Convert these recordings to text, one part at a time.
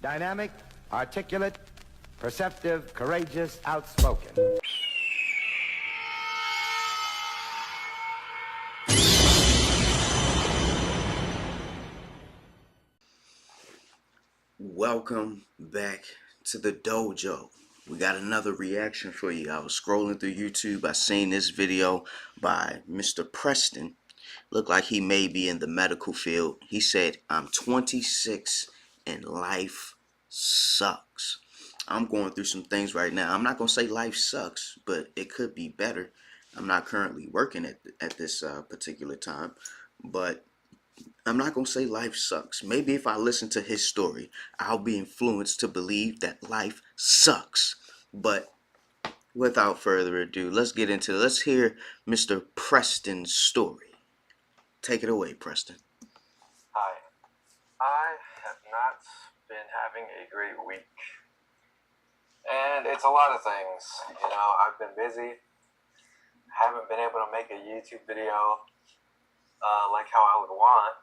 Dynamic, articulate, perceptive, courageous, outspoken. Welcome back to the dojo. We got another reaction for you. I was scrolling through YouTube. I seen this video by Mr. Preston. Looked like he may be in the medical field. He said, I'm 26 and life sucks. I'm going through some things right now. I'm not going to say life sucks, but it could be better. I'm not currently working at this particular time, but I'm not going to say life sucks. Maybe if I listen to his story, I'll be influenced to believe that life sucks. But without further ado, let's hear Mr. Preston's story. Take it away, Preston. Hi. I have not been having a great week. And it's a lot of things. You know, I've been busy. Haven't been able to make a YouTube video like how I would want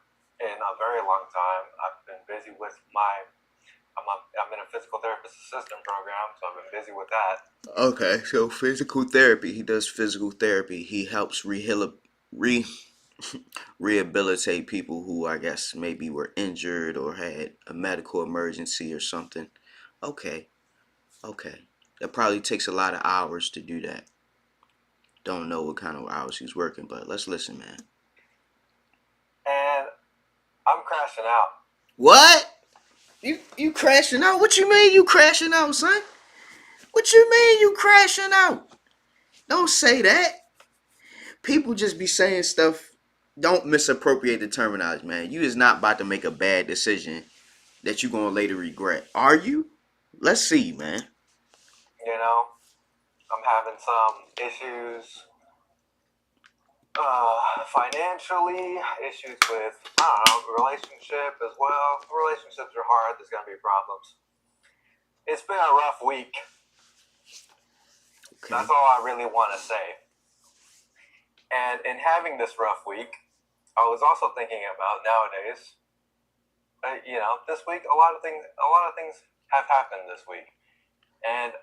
in a very long time. I've been busy with I'm in a physical therapist assistant program, so I've been busy with that. Okay, so physical therapy. He does physical therapy. He helps rehabilitate people who, I guess, maybe were injured or had a medical emergency or something. Okay. That probably takes a lot of hours to do that. Don't know what kind of hours he's working, but let's listen, man. And I'm crashing out. What? You crashing out? What you mean you crashing out, son? What you mean you crashing out? Don't say that. People just be saying stuff. Don't misappropriate the terminology, man. You is not about to make a bad decision that you're going to later regret. Are you? Let's see, man. You know, I'm having some issues financially, issues with, relationship as well. Relationships are hard. There's going to be problems. It's been a rough week. Okay. That's all I really want to say. And in having this rough week, I was also thinking about nowadays, this week, a lot of things have happened this week. And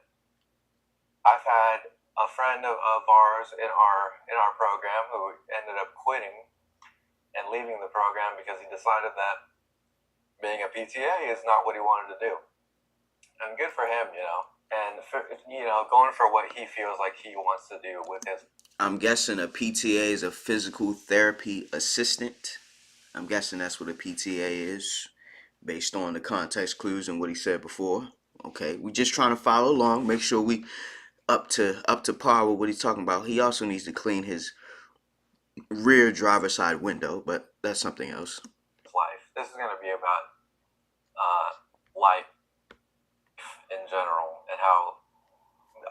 I've had a friend of ours in our program who ended up quitting and leaving the program because he decided that being a PTA is not what he wanted to do. And good for him, and going for what he feels like he wants to do with his. I'm guessing a PTA is a physical therapy assistant. I'm guessing that's what a PTA is, based on the context clues and what he said before. Okay, we're just trying to follow along, make sure we up to par with what he's talking about. He also needs to clean his rear driver's side window, but that's something else. Life. This is going to be about life in general and how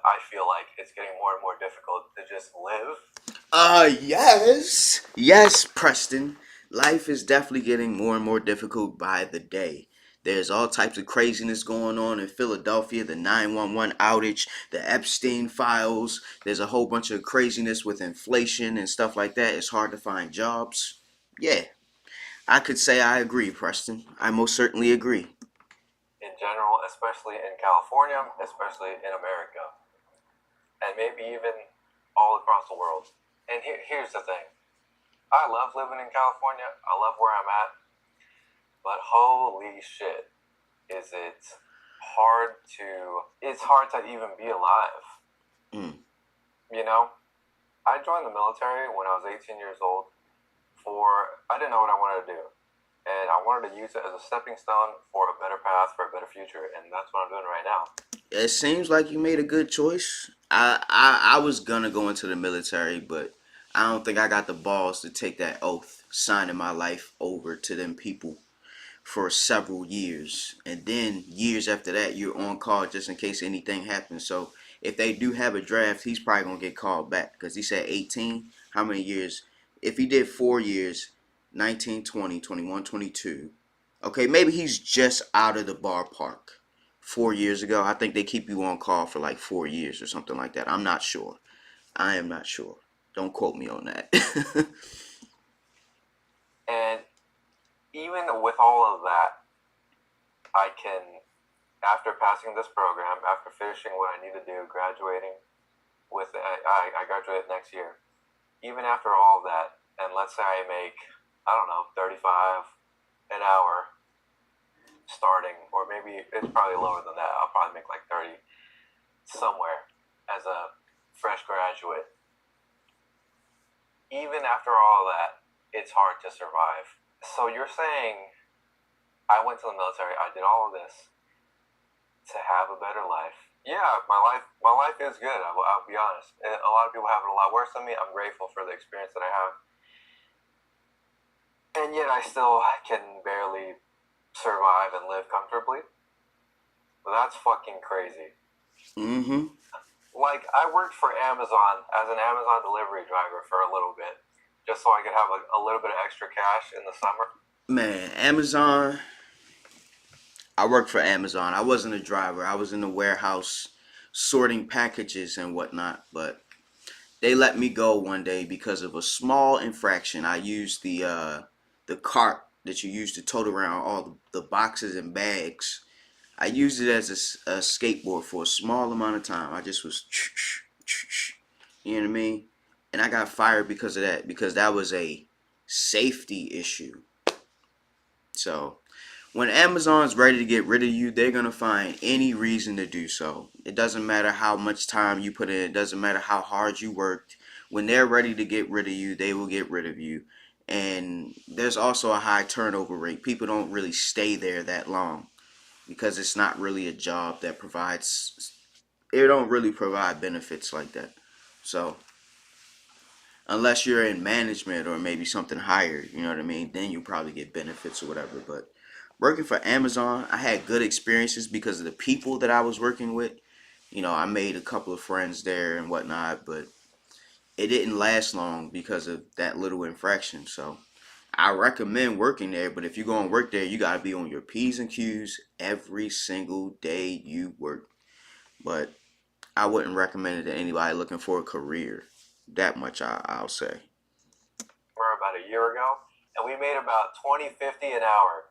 I feel like it's getting more and more difficult to just live. Yes, Preston. Life is definitely getting more and more difficult by the day. There's all types of craziness going on in Philadelphia, the 911 outage, the Epstein files. There's a whole bunch of craziness with inflation and stuff like that. It's hard to find jobs. Yeah, I could say I agree, Preston. I most certainly agree. In general, especially in California, especially in America, and maybe even all across the world. And here's the thing. I love living in California. I love where I'm at. But holy shit, is it hard to even be alive. I joined the military when I was 18 years old I didn't know what I wanted to do. And I wanted to use it as a stepping stone for a better path, for a better future. And that's what I'm doing right now. It seems like you made a good choice. I was going to go into the military, but I don't think I got the balls to take that oath, signing my life over to them people for several years, and then years after that you're on call just in case anything happens. So if they do have a draft, he's probably gonna get called back because he said 18. How many years? If he did 4 years, 19, 20, 21, 22. Okay, maybe he's just out of the ballpark. 4 years ago, I think they keep you on call for like 4 years or something like that. I'm not sure. I am not sure. Don't quote me on that. And even with all of that, I can after passing this program, after finishing what I need to do, graduating with I graduate next year. Even after all of that, and let's say I make, I don't know, 35 an hour starting, or maybe it's probably lower than that. I'll probably make like 30 somewhere as a fresh graduate. Even after all that, it's hard to survive. So you're saying I went to the military, I did all of this to have a better life. Yeah, my life is good. I'll be honest. A lot of people have it a lot worse than me. I'm grateful for the experience that I have, and yet I still can barely survive and live comfortably. But that's fucking crazy. Mm-hmm. Like, I worked for Amazon as an Amazon delivery driver for a little bit, just so I could have a little bit of extra cash in the summer. Man, Amazon. I worked for Amazon. I wasn't a driver. I was in the warehouse sorting packages and whatnot. But they let me go one day because of a small infraction. I used the cart that you use to tote around all the boxes and bags. I used it as a skateboard for a small amount of time. I just was, you know what I mean? And I got fired because of that, because that was a safety issue. So when Amazon's ready to get rid of you, they're going to find any reason to do so. It doesn't matter how much time you put in. It doesn't matter how hard you worked. When they're ready to get rid of you, they will get rid of you. And there's also a high turnover rate. People don't really stay there that long because it's not really a job that provides, it don't really provide benefits like that. So unless you're in management or maybe something higher, you know what I mean, then you probably get benefits or whatever. But working for Amazon, I had good experiences because of the people that I was working with. You know, I made a couple of friends there and whatnot, but it didn't last long because of that little infraction. So I recommend working there, but if you're going to work there, you got to be on your P's and Q's every single day you work. But I wouldn't recommend it to anybody looking for a career. That much I'll say. For about a year ago, and we made about $20.50 an hour.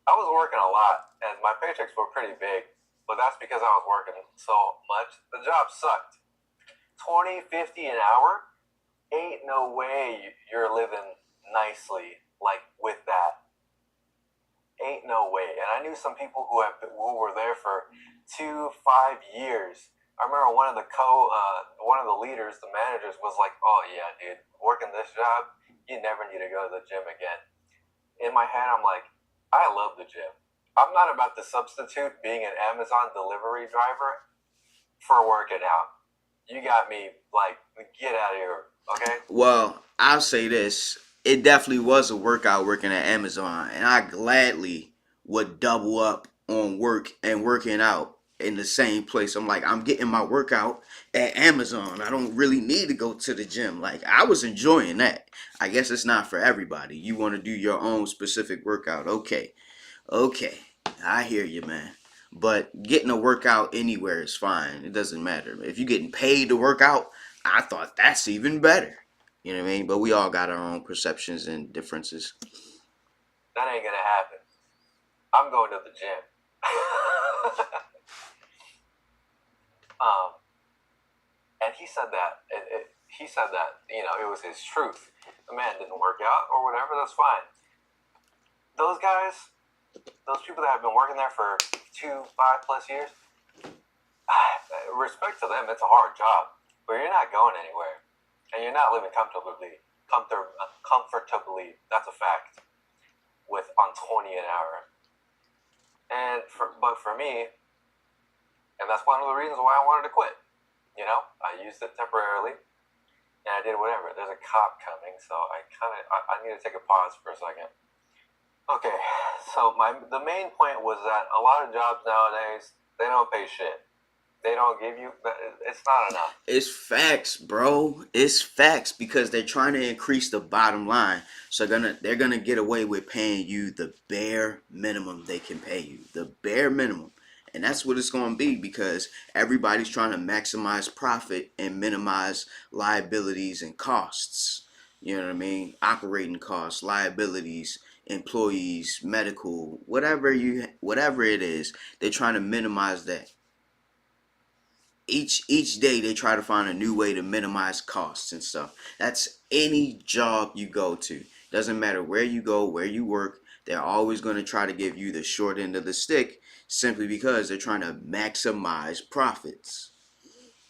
I was working a lot, and my paychecks were pretty big, but that's because I was working so much. The job sucked. $20.50 an hour? Ain't no way you're living nicely like with that. Ain't no way. And I knew some people who were there for 2-5 years. I remember one of the leaders, the managers, was like, "Oh yeah, dude, working this job, you never need to go to the gym again." In my head, I'm like, I love the gym. I'm not about to substitute being an Amazon delivery driver for working out. You got me, like, get out of here, okay? Well, I'll say this. It definitely was a workout working at Amazon, and I gladly would double up on work and working out in the same place. I'm like, I'm getting my workout at Amazon. I don't really need to go to the gym. Like, I was enjoying that. I guess it's not for everybody. You want to do your own specific workout. Okay. I hear you, man. But getting a workout anywhere is fine. It doesn't matter. If you're getting paid to work out, I thought that's even better. You know what I mean? But we all got our own perceptions and differences. That ain't gonna happen. I'm going to the gym. And he said that. He said that, it was his truth. The man didn't work out or whatever, that's fine. Those guys, those people that have been working there for 5+ years, respect to them, it's a hard job. But you're not going anywhere. And you're not living comfortably. That's a fact. On 20 an hour. But for me, and that's one of the reasons why I wanted to quit. I used it temporarily, and I did whatever. There's a cop coming, so I need to take a pause for a second. Okay, so the main point was that a lot of jobs nowadays, they don't pay shit. They don't give you, it's not enough. It's facts, bro. It's facts because they're trying to increase the bottom line. So they're gonna get away with paying you the bare minimum they can pay you. The bare minimum. And that's what it's going to be because everybody's trying to maximize profit and minimize liabilities and costs. You know what I mean? Operating costs, liabilities, employees, medical, whatever it is, they're trying to minimize that. Each day they try to find a new way to minimize costs and stuff. That's any job you go to. Doesn't matter where you go, where you work, they're always going to try to give you the short end of the stick simply because they're trying to maximize profits.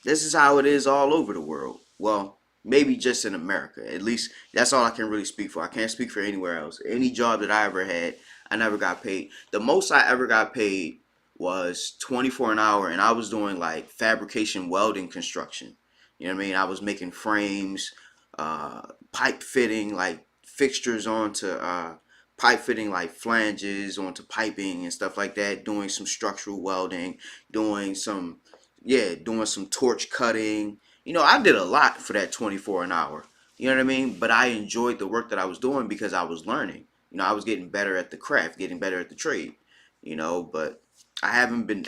This is how it is all over the world. Well, maybe just in America. At least that's all I can really speak for. I can't speak for anywhere else. Any job that I ever had, I never got paid. The most I ever got paid was 24 an hour, and I was doing like fabrication, welding, construction. You know what I mean? I was making frames, pipe fitting, like fixtures onto pipe fitting, like flanges onto piping and stuff like that. Doing some structural welding, doing some doing some torch cutting. You know, I did a lot for that 24 an hour. You know what I mean? But I enjoyed the work that I was doing because I was learning. You know, I was getting better at the craft, getting better at the trade. You know, but I haven't been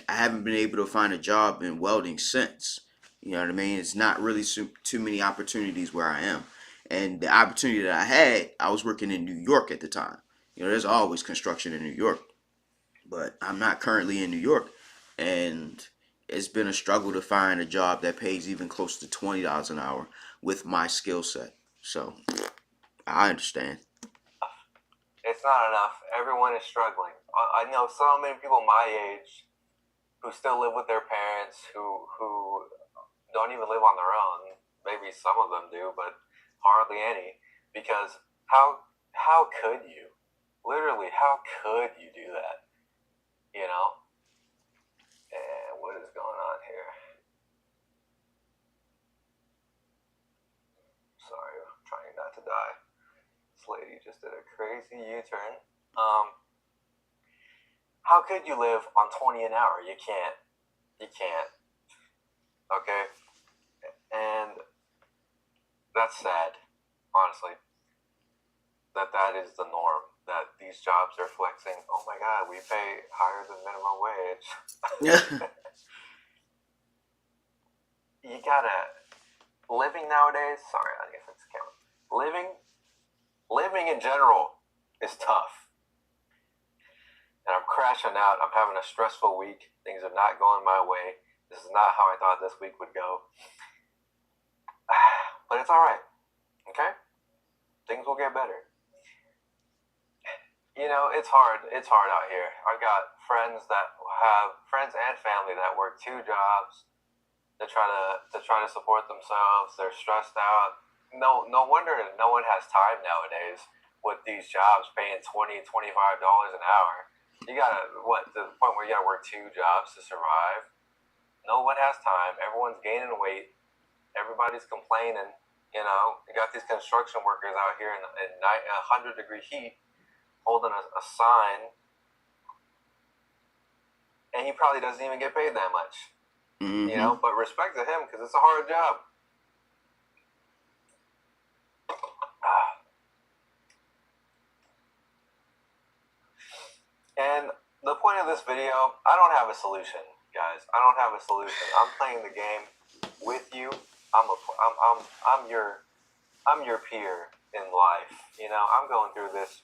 able to find a job in welding since. You know what I mean? It's not really too many opportunities where I am. And the opportunity that I had, I was working in New York at the time. You know, there's always construction in New York, but I'm not currently in New York, and it's been a struggle to find a job that pays even close to $20 an hour with my skill set. So I understand. It's not enough. Everyone is struggling. I know so many people my age who still live with their parents, who don't even live on their own. Maybe some of them do, but hardly any. Because how could you? Literally, how could you do that? You know? And what is going on here? Sorry, I'm trying not to die. This lady just did a crazy U-turn. How could you live on 20 an hour? You can't. You can't. Okay? And that's sad, honestly. That is the norm. That these jobs are flexing. Oh my God, we pay higher than minimum wage. You gotta living nowadays. Sorry, I guess it's camera. Living in general is tough. And I'm crashing out. I'm having a stressful week. Things are not going my way. This is not how I thought this week would go. But it's alright. Okay? Things will get better. You know, it's hard. It's hard out here. I got friends and family that work 2 jobs to try to support themselves. They're stressed out. No wonder no one has time nowadays with these jobs paying $20, $25 an hour. You gotta, to the point where you gotta work 2 jobs to survive. No one has time. Everyone's gaining weight. Everybody's complaining. You know, you got these construction workers out here in 100-degree heat holding a sign, and he probably doesn't even get paid that much. Mm-hmm. You know, but respect to him because it's a hard job. And the point of this video, I don't have a solution, guys. I don't have a solution. I'm playing the game with you. I'm your peer in life. You know, I'm going through this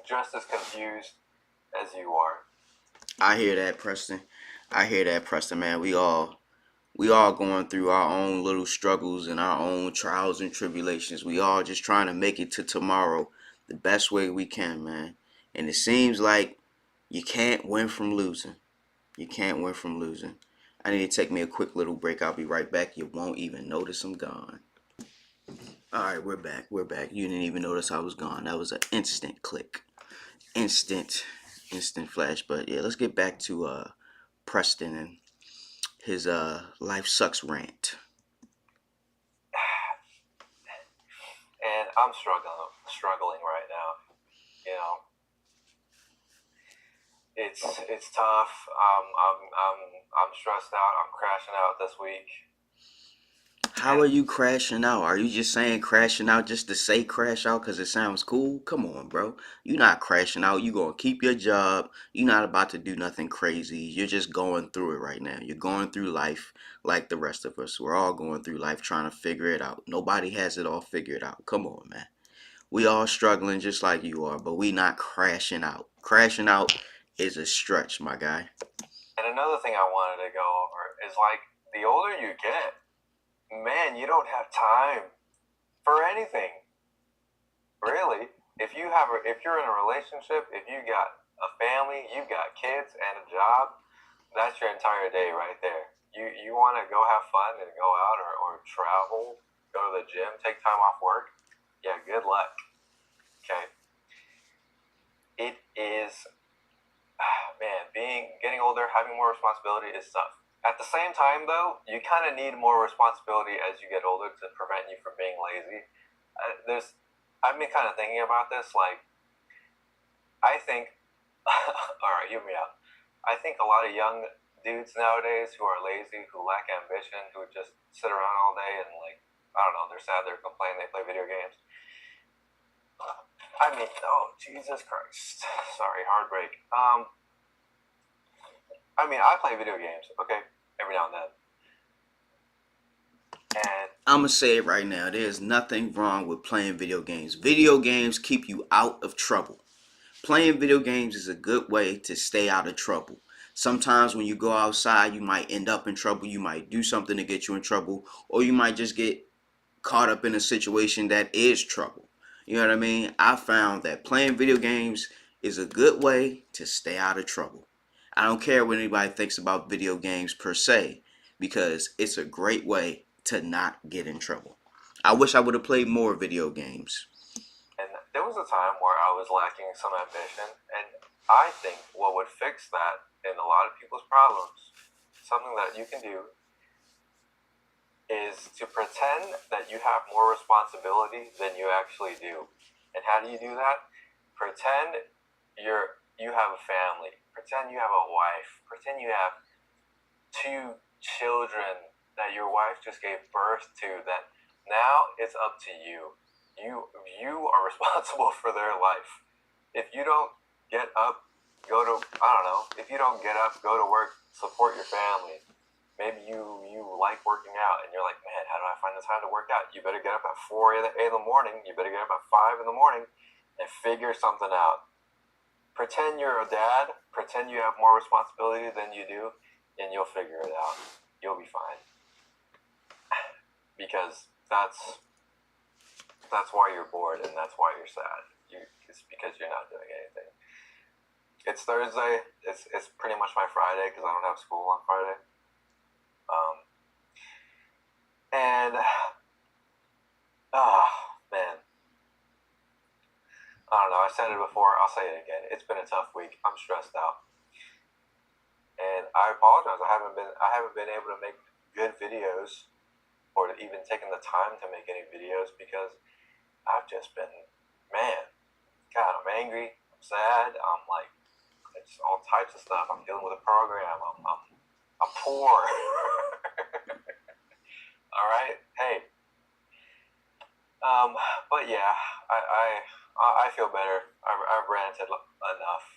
just as confused as you are. I hear that, Preston. Man. We all going through our own little struggles and our own trials and tribulations. We all just trying to make it to tomorrow the best way we can, man. And it seems like you can't win from losing. You can't win from losing. I need to take me a quick little break. I'll be right back. You won't even notice I'm gone. All right, we're back. You didn't even notice I was gone. That was an instant click. Instant flash. But yeah, let's get back to Preston and his life sucks rant. And I'm struggling right now. You know, it's tough. I'm stressed out. I'm crashing out this week. How are you crashing out? Are you just saying crashing out just to say crash out because it sounds cool? Come on, bro. You're not crashing out. You're going to keep your job. You're not about to do nothing crazy. You're just going through it right now. You're going through life like the rest of us. We're all going through life trying to figure it out. Nobody has it all figured out. Come on, man. We all struggling just like you are, but we not crashing out. Crashing out is a stretch, my guy. And another thing I wanted to go over is like the older you get, man, you don't have time for anything. Really. If you're in a relationship, if you got a family, you've got kids and a job, that's your entire day right there. You want to go have fun and go out or travel, go to the gym, take time off work. Yeah, good luck. Okay. It is, man, getting older, having more responsibility is tough. At the same time, though, you kind of need more responsibility as you get older to prevent you from being lazy. I've been kind of thinking about this. Like, I think, all right, hear me out. I think a lot of young dudes nowadays who are lazy, who lack ambition, who just sit around all day and like, I don't know, they're sad, they're complaining, they play video games. I mean, oh, Jesus Christ. Sorry, heartbreak. I mean, I play video games, okay? Every now and then. And I'm going to say it right now. There's nothing wrong with playing video games. Video games keep you out of trouble. Playing video games is a good way to stay out of trouble. Sometimes when you go outside, you might end up in trouble. You might do something to get you in trouble. Or you might just get caught up in a situation that is trouble. You know what I mean? I found that playing video games is a good way to stay out of trouble. I don't care what anybody thinks about video games per se, because it's a great way to not get in trouble. I wish I would have played more video games. And there was a time where I was lacking some ambition, and I think what would fix that in a lot of people's problems, something that you can do, is to pretend that you have more responsibility than you actually do. And how do you do that? Pretend you have a family. Pretend you have a wife. Pretend you have 2 children that your wife just gave birth to, that now it's up to you. You are responsible for their life. If you don't get up, go to, I don't know, if you don't get up, go to work, support your family. Maybe you like working out and you're like, man, how do I find the time to work out? You better get up at 4 in the morning. You better get up at 5 in the morning and figure something out. Pretend you're a dad. Pretend you have more responsibility than you do, and you'll figure it out. You'll be fine. Because that's why you're bored and that's why you're sad. It's because you're not doing anything. It's Thursday. It's pretty much my Friday because I don't have school on Friday. And man, I don't know. I said it before. I'll say it again. It's been a tough week. I'm stressed out, and I apologize. I haven't been able to make good videos, or to even taken the time to make any videos because I've just been, man, God, I'm angry. I'm sad. I'm like, it's all types of stuff. I'm dealing with a program. I'm poor. All right. Hey. But yeah, I feel better. I've ranted enough,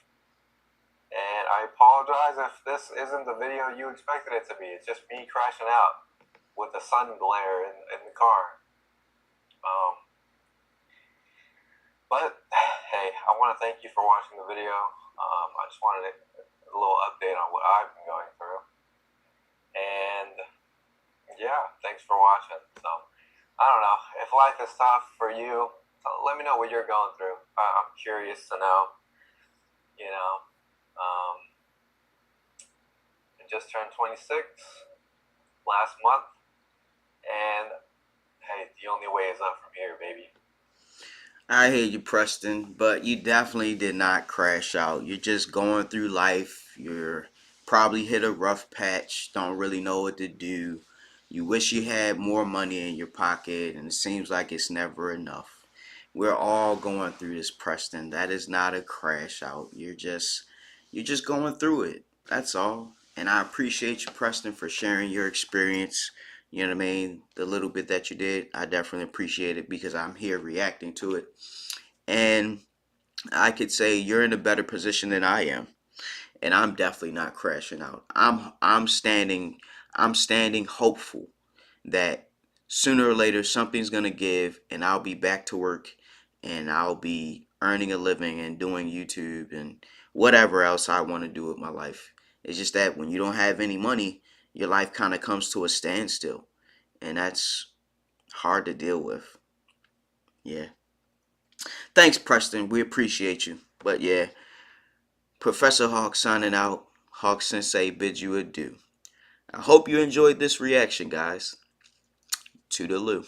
and I apologize if this isn't the video you expected it to be. It's just me crashing out with the sun glare in the car. But hey, I want to thank you for watching the video. I just wanted a little update on what I've been going through, and yeah, thanks for watching. So, I don't know, if life is tough for you, let me know what you're going through. I'm curious to know, you know. I just turned 26 last month, and hey, the only way is up from here, baby. I hear you, Preston, but you definitely did not crash out. You're just going through life. You're probably hit a rough patch, don't really know what to do. You wish you had more money in your pocket, and it seems like it's never enough. We're all going through this, Preston. That is not a crash out. You're just going through it. That's all. And I appreciate you, Preston, for sharing your experience. You know what I mean? The little bit that you did, I definitely appreciate it because I'm here reacting to it. And I could say you're in a better position than I am. And I'm definitely not crashing out. I'm standing hopeful that sooner or later something's gonna give and I'll be back to work and I'll be earning a living and doing YouTube and whatever else I want to do with my life. It's just that when you don't have any money, your life kind of comes to a standstill, and that's hard to deal with. Yeah. Thanks, Preston. We appreciate you. But yeah, Professor Hawk signing out. Hawk Sensei bids you adieu. I hope you enjoyed this reaction, guys. Toodaloo.